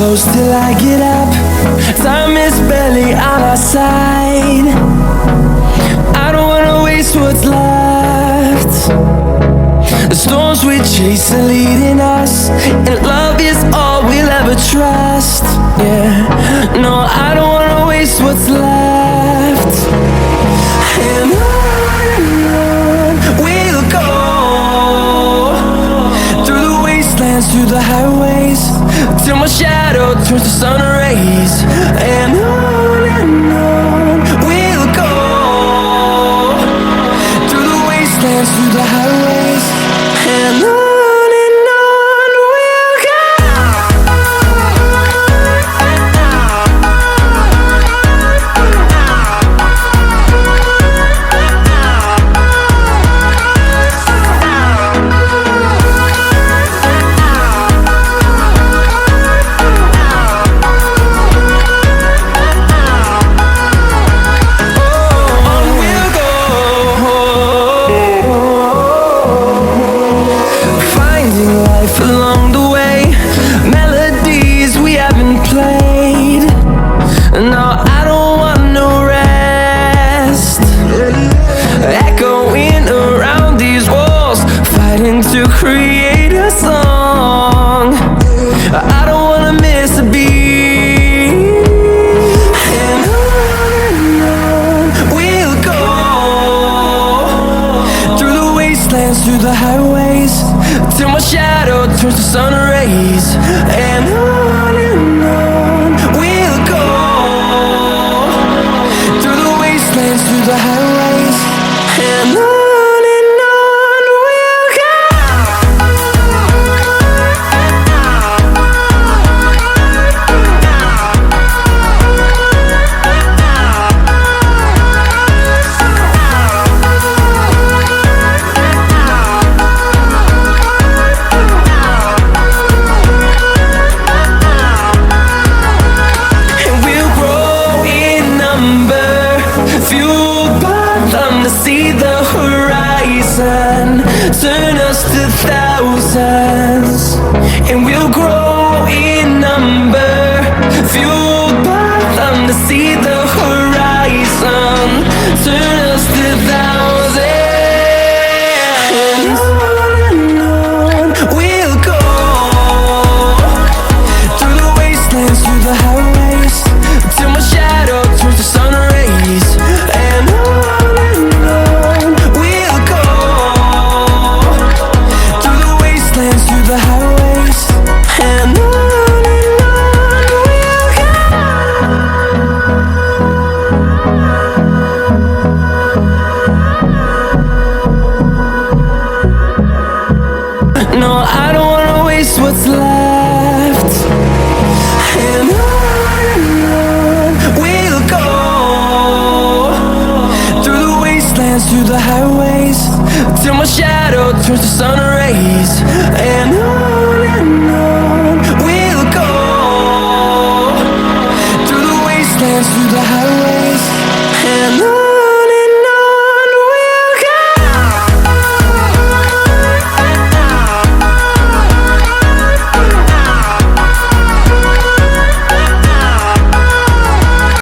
close till I get up. Time is barely on our side. I don't wanna waste what's left. The storms we chase are leading us, and love is all we'll ever trust. Yeah, no, I don't wanna waste what's left. And on we'll go, through the wastelands, through the highways, till my shadow turns to sun rays. And on we'll go, through the wastelands, through the highways, and on. Along the way, melodies we haven't played. No, I don't want no rest. Echoing around these walls, fighting to create a song. I don't wanna miss a beat. And on we'll go, through the wastelands, through the highways, till my shadow turns to sun rays. And on we'll go, through the wastelands, through the highways, and on we'll go. See the horizon, turn us to thousands, and we'll grow in number. Fueled by them to see the horizon, turn us to thousands. And on we'll go, through the wastelands, through the highways, till my shadow turns to sun rays. And the highways, and on we'll go. No, I don't wanna waste what's left. And on we'll go, through the wastelands, through the highways, till my shadow turns to sun rays. And